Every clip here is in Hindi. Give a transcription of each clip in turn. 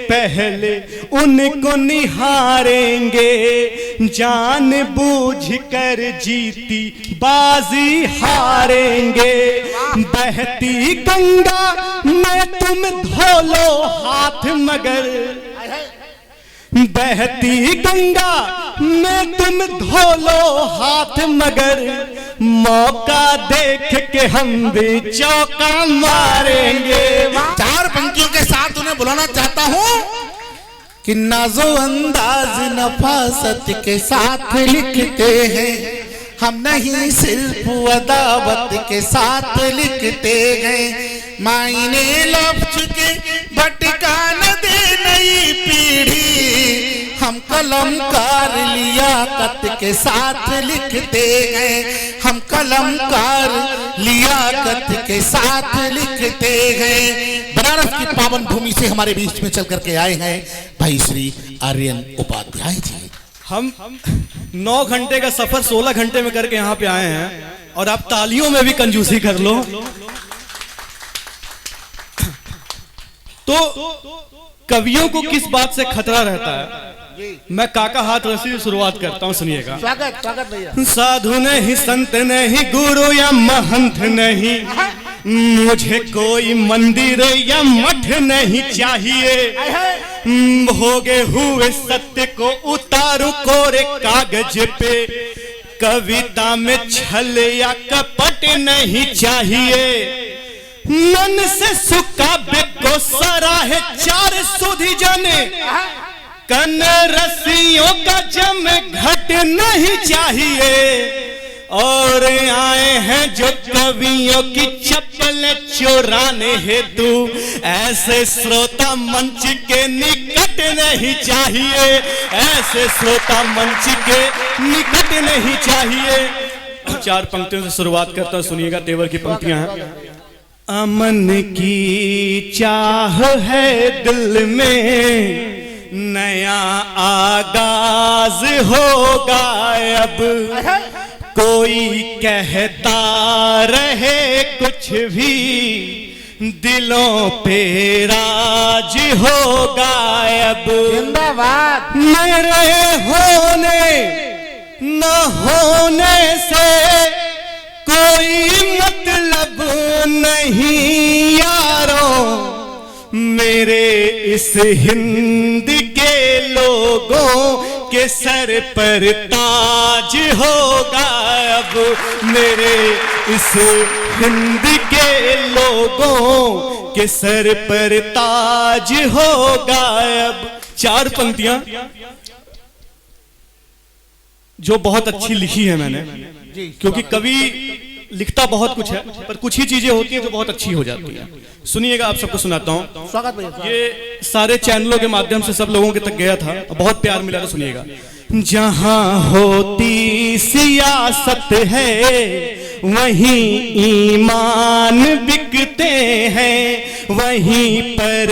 पहले उनको निहारेंगे, जानबूझ कर जीती बाजी हारेंगे। बहती गंगा में तुम धो लो हाथ मगर, बहती गंगा में तुम धो लो हाथ मगर, मौका देख के हम भी चौका मारेंगे। चार पंक्तियों के साथ उन्हें बुलाना चाहता हूँ कि नाजो अंदाज नफासत के साथ लिखते हैं हम, नहीं सिर्फ अदावत के साथ लिखते हैं। मायने लफ्ज के भटका न दे नई पीढ़ी, हम कलमकार लियाकत के साथ लिखते हैं, हम कलमकार लियाकत के साथ लिखते हैं। बनारस की पावन भूमि से हमारे बीच में चल करके आए हैं भाई श्री आर्यन उपाध्याय जी। हम 9 घंटे का सफर 16 घंटे में करके यहाँ पे आए हैं और आप तालियों में भी कंजूसी कर लो। तो कवियों को किस बात से खतरा रहता है? मैं काका हाथ रसी से शुरुआत करता हूँ, सुनिएगा। स्वागत स्वागत भैया। साधु नहीं, संत नहीं, गुरु या महंत नहीं, मुझे कोई मंदिर या मठ नहीं चाहिए। भोगे हुए सत्य को उतारू कोरे कागज पे, कविता में छल या कपट नहीं चाहिए। मन से सुकाव्य को सराहे चार सुधी जने, कन रसियों का जम घट नहीं चाहिए। और आए हैं जो कवियों की चप्पल चुराने हेतु, ऐसे श्रोता मंच के निकट नहीं चाहिए, ऐसे श्रोता मंच के निकट नहीं चाहिए। 4 पंक्तियों से शुरुआत करता हूं, सुनिएगा। तेवर की पंक्तियां हैं। अमन की चाह है दिल में, नया आगाज होगा अब, कोई कहता रहे कुछ भी, दिलों पे राज होगा अब। जिंदाबाद। मेरे होने न होने से कोई मतलब नहीं यारों, मेरे इस हिंद के लोगों के सर पर ताज होगा अब, मेरे इस हिंद के लोगों के सर पर ताज होगा अब। 4 पंक्तियां जो बहुत अच्छी लिखी है मैंने, क्योंकि कवि लिखता बहुत कुछ है पर कुछ ही चीजें होती हैं जो बहुत अच्छी हो जाती हैं। सुनिएगा, आप सबको सुनाता हूँ। स्वागत भैया। ये सारे चैनलों के माध्यम से सब लोगों के तक गया था, बहुत प्यार मिला था। सुनिएगा। जहां होती सियासत है वहीं ईमान बिकते हैं, वहीं पर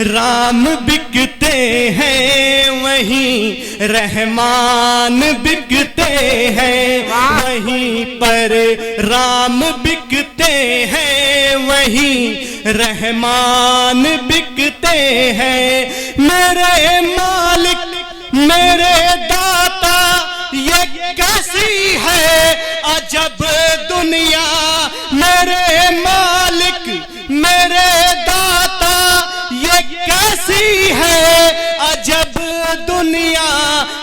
राम बिकते हैं, वहीं रहमान बिकते हैं, वहीं पर राम बिकते हैं, वहीं रहमान बिकते हैं। मेरे मालिक मेरे दाता ये कैसी है अजब दुनिया, मेरे मालिक मेरे दाता ये कैसी है अजब दुनिया।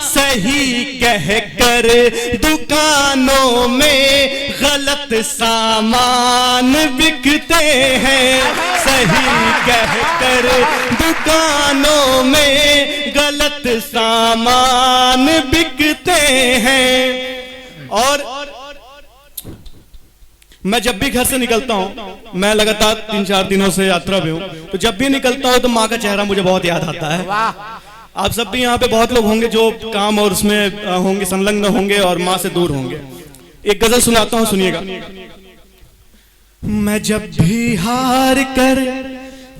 सही कहकर दुकानों में गलत सामान बिकते हैं, सही कहकर दुकानों में गलत सामान बिकते हैं। और मैं जब भी घर से निकलता हूँ, मैं लगातार 3-4 दिनों से यात्रा में हूँ, तो जब भी निकलता हूँ तो माँ का चेहरा मुझे बहुत याद आता है। आप सब भी यहाँ पे बहुत लोग होंगे जो काम और उसमें होंगे, संलग्न होंगे और माँ से दूर होंगे। एक गजल सुनाता हूँ, सुनिएगा। मैं जब भी हार कर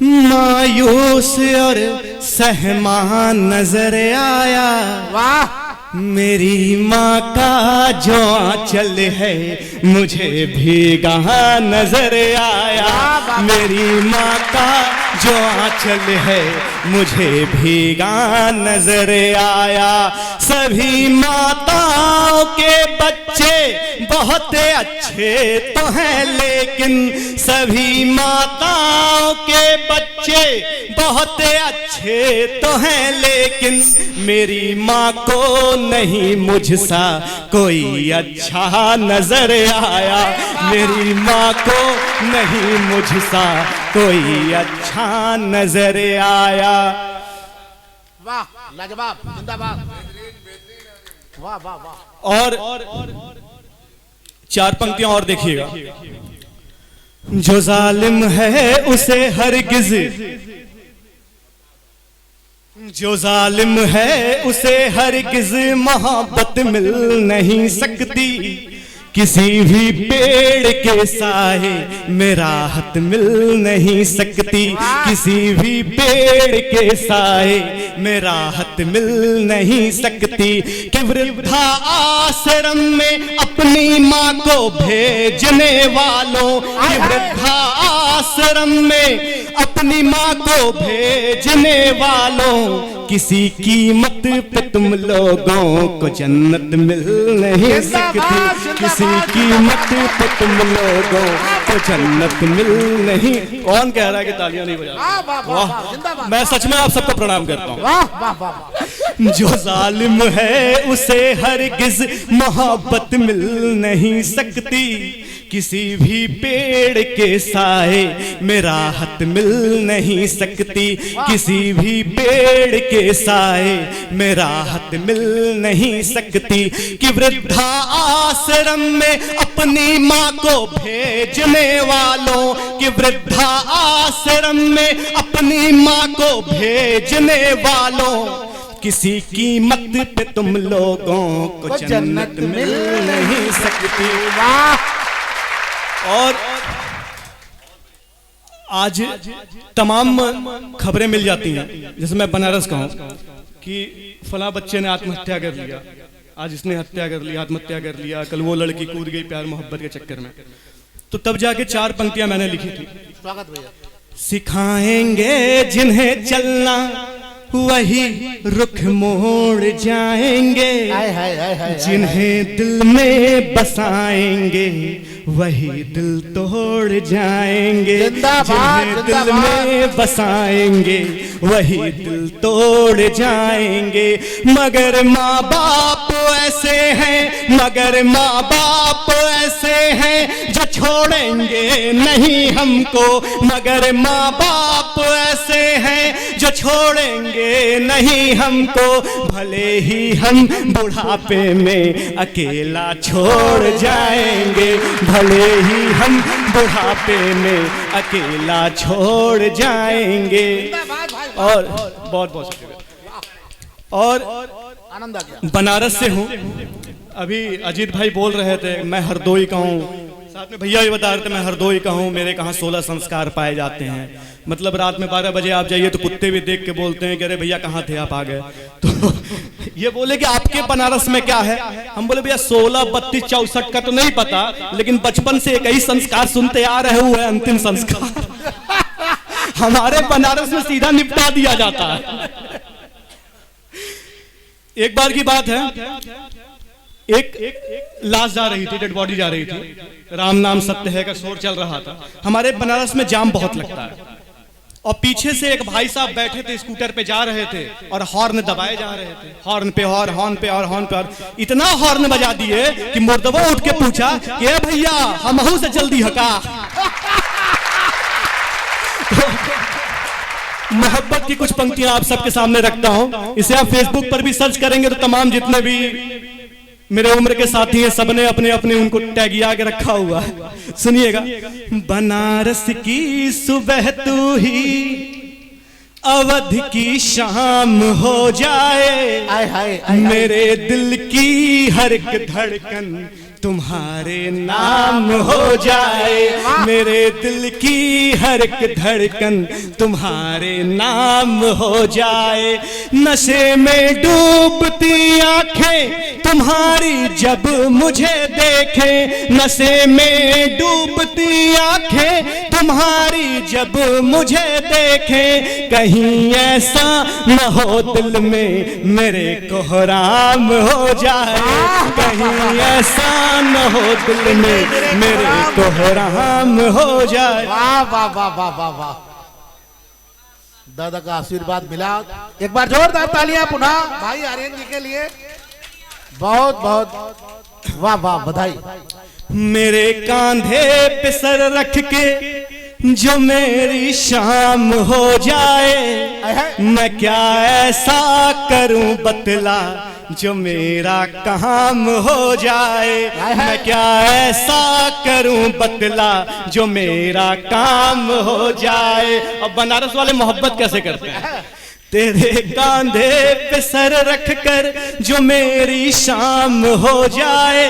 मायूस और सहमा नजर आया, वाह, मेरी माँ का जो आंचल है मुझे भीगा नजर आया। मेरी माँ का जो आंचल है मुझे भीगा नजर आया। सभी माताओं के बच्चे बहुत अच्छे तो हैं, लेकिन सभी माताओं के बच्चे बहुत अच्छे तो हैं, लेकिन मेरी माँ को नहीं मुझसा कोई अच्छा नजर आया। मेरी माँ को नहीं मुझसा कोई अच्छा नजर आया। वाह लाजवाब, जिंदाबाद, वाह वाह वाह। और चार पंक्तियां और देखिएगा। जो जालिम है उसे हरगिज, जो जालिम है उसे हरगिज मोहब्बत मिल नहीं सकती। किसी भी पेड़ के साए में राहत मिल नहीं सकती। किसी भी पेड़ के साए में राहत मिल नहीं सकती। कि वृद्धा आश्रम में अपनी माँ को भेजने वालों, कि वृद्धा आश्रम में अपनी माँ को भेजने वालों, किसी कीमत पे तुम लोगों को जन्नत मिल नहीं सकती। किसी कीमत पे तुम लोगों को जन्नत मिल नहीं। कौन कह रहा है कि तालियां नहीं बजा? वाह, मैं सच में आप सबको प्रणाम करता हूँ। जो जालिम है उसे हरगिज मोहब्बत मिल नहीं सकती। किसी भी पेड़ के साए में राहत मिल नहीं सकती। किसी भी पेड़ के साए में राहत मिल नहीं सकती। कि वृद्धा आश्रम में अपनी माँ को भेजने वालों, कि वृद्धा आश्रम में अपनी माँ को भेजने वालों, किसी कीमत पे तुम लोगों को जन्नत मिल नहीं सकती। वाह। और आज तमाम खबरें मिल जाती हैं, जैसे मैं बनारस का हूं कि फला बच्चे ने आत्महत्या कर लिया, आज इसने हत्या कर लिया, आत्महत्या कर लिया, कल वो लड़की कूद गई प्यार मोहब्बत के चक्कर में। तो तब जाके चार पंक्तियां मैंने लिखी थी। स्वागत भैया। सिखाएंगे जिन्हें चलना वही रुख मोड़ जाएंगे। जिन्हें दिल में बसाएंगे वही दिल तोड़ जाएंगे। जिन्हें दिल में बसाएंगे वही दिल तोड़ जाएंगे। मगर माँ बाप ऐसे हैं, मगर माँ बाप ऐसे हैं जो छोड़ेंगे नहीं हमको। मगर माँ बाप ऐसे हैं जो छोड़ेंगे नहीं हमको। भले ही हम बुढ़ापे में अकेला छोड़ जाएंगे, भले ही हम बुढ़ापे में अकेला छोड़ जाएंगे। और बहुत बहुत शुक्रिया। और आनंद आ गया। बनारस से हूँ। अभी अजीत भाई बोल रहे थे मैं हरदोई का हूँ, साथ में भैया भी बता रहे थे मैं हरदोई का हूँ, मेरे कहाँ 16 संस्कार पाए जाते हैं। मतलब रात में 12 बजे आप जाइए तो कुत्ते भी देख के बोलते हैं कि अरे भैया कहाँ थे आप आ गए। तो ये बोले कि आपके बनारस में क्या है। हम बोले भैया 16, 32, 64 का तो नहीं पता, लेकिन बचपन से एक ही संस्कार सुनते आ रहे हुए अंतिम संस्कार हमारे बनारस में सीधा निपटा दिया जाता है। एक बार की बात है, एक लाश जा रही थी, डेड बॉडी जा रही थी, राम नाम सत्य है का शोर चल रहा था। हमारे बनारस में जाम बहुत लगता है और पीछे से एक भाई साहब बैठे थे, स्कूटर पे जा रहे थे और हॉर्न दबाए जा रहे थे। हॉर्न पे हॉर्न, हॉर्न पे और हॉर्न पे और इतना हॉर्न बजा दिए कि मुर्दबा उठ के पूछा कि ए भैया हमहू से जल्दी हका। मोहब्बत की कुछ पंक्तियां आप सबके सामने रखता हूं। इसे आप फेसबुक पर भी सर्च करेंगे तो तमाम जितने भी मेरे उम्र के साथी हैं सबने अपने अपने उनको टैगिया के रखा हुआ है। सुनिएगा। बनारस की सुबह तू ही अवध की शाम हो जाए, मेरे दिल की हर एक धड़कन तुम्हारे नाम हो जाए, मेरे दिल की हर एक धड़कन तुम्हारे नाम हो जाए। नशे में डूबती आंखें तुम्हारी जब मुझे देखे, नशे में डूबती आंखें तुम्हारी जब मुझे देखे, कहीं ऐसा न हो दिल में मेरे कोहराम हो जाए, कहीं ऐसा न हो दिल में मेरे कोहराम हो जाए। वाह वाह वाह वाह वाह वाह, दादा का आशीर्वाद मिला। एक बार जोरदार तालियां पुनः भाई आर्यन जी के लिए। बहुत बहुत वाह वाह, बधाई। मेरे कांधे पे सर रख के जो मेरी शाम हो जाए, मैं क्या ऐसा करूं बतला जो मेरा काम हो जाए, मैं क्या ऐसा करूं बतला जो मेरा काम हो जाए। अब बनारस वाले मोहब्बत कैसे करते हैं? तेरे कांधे पे सर रख कर जो मेरी शाम हो जाए,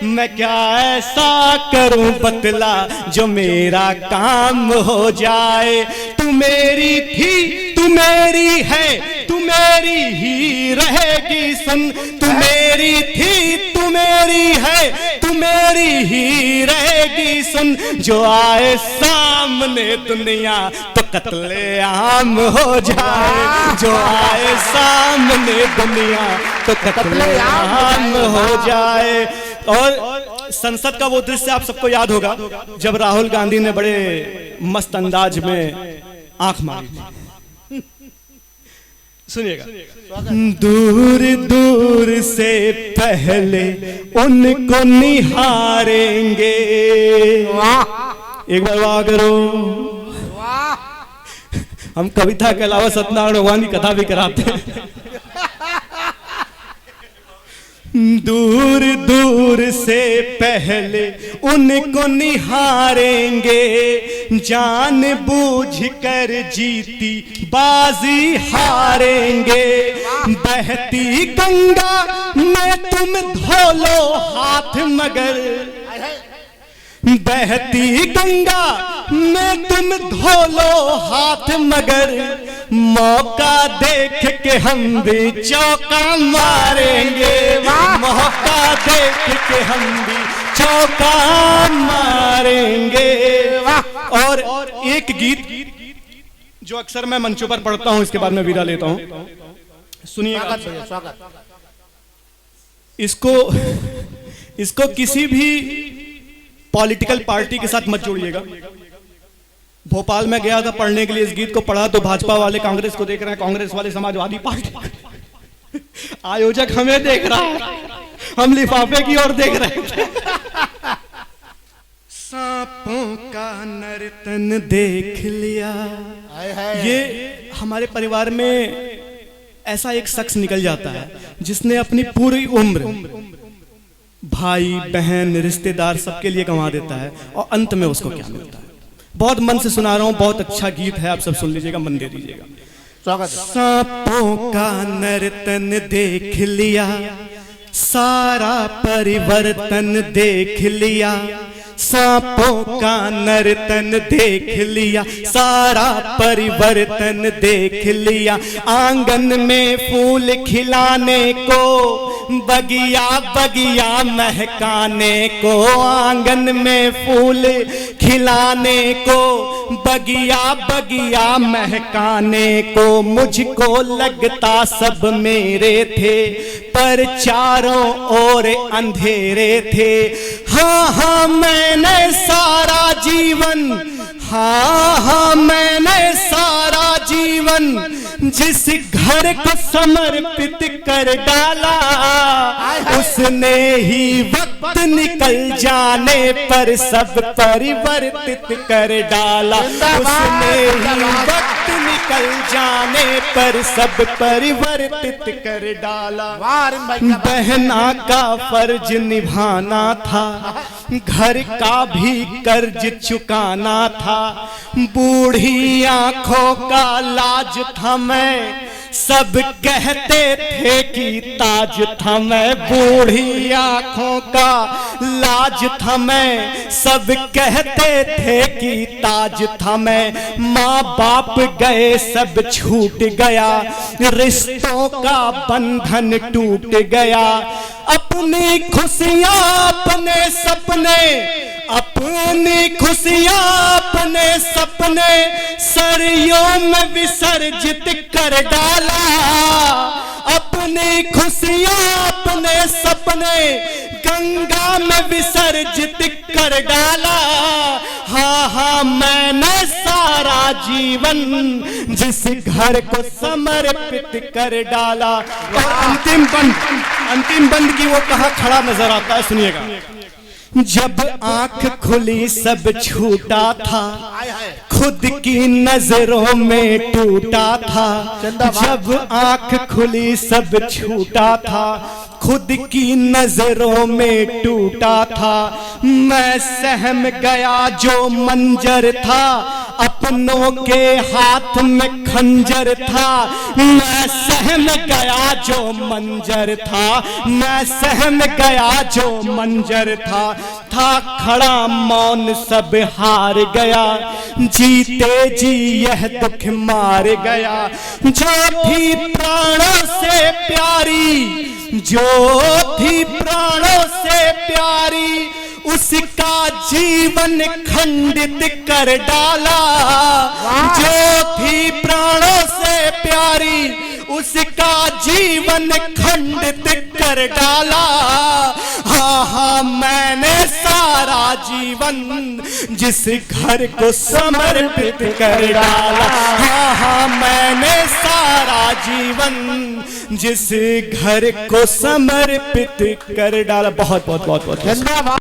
मैं क्या ऐसा करूं बतला जो मेरा काम हो जाए। तू मेरी थी, तू मेरी है, तू मेरी ही रहेगी सुन, तू मेरी थी, तू मेरी है, तू मेरी ही रहेगी सुन। जो आए सामने दुनिया तो कत्ले आम हो जाए, जो आए सामने दुनिया तो कत्ले आम हो जाए। और संसद का वो दृश्य आप सबको याद होगा जब राहुल गांधी ने बड़े मस्त अंदाज में आंख मारी थी। सुनिएगा। दूर दूर से पहले उनको निहारेंगे, एक बार वाह करो। हम कविता के अलावा सत्यनारायण भगवान की कथा भी कराते हैं। दूर दूर से पहले उनको निहारेंगे, जान बूझ कर जीती बाजी हारेंगे। बहती गंगा में तुम धो लो हाथ मगर, बहती गंगा में तुम धो लो हाथ मगर, मौका देख के हम भी चौका मारेंगे, मौका देख के हम भी चौका मारेंगे। और एक गीत जो अक्सर मैं मंचों पर पढ़ता हूं, इसके बाद मैं विदा लेता हूं, सुनिएगा। इसको किसी भी पॉलिटिकल पार्टी के साथ मत जोड़िएगा। भोपाल में गया था पढ़ने के लिए, इस गीत को पढ़ा तो भाजपा वाले कांग्रेस को देख रहे हैं, कांग्रेस वाले समाजवादी पार्टी, आयोजक हमें देख रहा है, हम लिफाफे की ओर देख रहे थे। सांपों का नर्तन देख लिया। ये हमारे परिवार में ऐसा एक शख्स निकल जाता है जिसने अपनी पूरी उम्र भाई बहन रिश्तेदार सबके लिए गंवा देता है, और अंत में उसको क्या मिलता है। बहुत मन से सुना रहा हूं, बहुत अच्छा गीत है, आप सब सुन लीजिएगा, मन दे दीजिएगा। स्वागत। सांपों का नर्तन देख लिया, सारा परिवर्तन देख लिया, सांपों का नर्तन देख लिया, सारा परिवर्तन देख लिया। आंगन में फूल खिलाने को, बगिया बगिया महकाने को, आंगन में फूल खिलाने को, बगिया बगिया महकाने को। मुझको लगता सब मेरे थे, पर चारों ओर अंधेरे थे। हाँ हाँ मैंने सारा जीवन, हाँ हाँ मैंने सारा जीवन जिस घर को समर्पित कर डाला, उसने ही वक्त निकल जाने पर सब परिवर्तित कर डाला, उसने ही वक्त निकल जाने पर सब परिवर्तित कर डाला। बहना का फर्ज निभाना था, घर का भी कर्ज चुकाना था, बूढ़ी आंखों का लाज था मैं सब कहते थे कि ताज था मैं, बूढ़ी आंखों का लाज था मैं। सब कहते थे कि ताज था मैं, माँ बाप गए सब छूट गया, रिश्तों का बंधन टूट गया। अपनी खुशियाँ अपने सपने, अपनी खुशियाँ अपने सपने सरियों में विसर्जित कर डाला। अपनी खुशियाँ अपने सपने गंगा में विसर्जित कर डाला। हाँ हाँ मैंने सारा जीवन जिस घर को समर्पित कर डाला। और अंतिम बंद की वो कहाँ खड़ा नजर आता है, सुनिएगा। जब आंख खुली सब छूटा था, खुद की नजरों में टूटा था। जब आंख खुली सब छूटा था, खुद की नजरों में टूटा था। मैं सहम गया जो मंजर था, अपनों के हाथ में खंजर था। मैं सहम गया जो मंजर था, मैं सहम गया जो मंजर था खड़ा मौन सब हार गया। जीते जी यह दुख मार गया। जो थी प्राणों से प्यारी, जो थी प्राणों से प्यारी, उसका जीवन खंडित कर डाला। जो थी प्राणों से प्यारी, उसका जीवन खंडित कर डाला। हाँ हाँ मैंने सारा जीवन जिस घर को समर्पित कर डाला। हाँ हाँ मैंने सारा जीवन जिस घर को समर्पित कर डाला। बहुत बहुत बहुत बहुत धन्यवाद।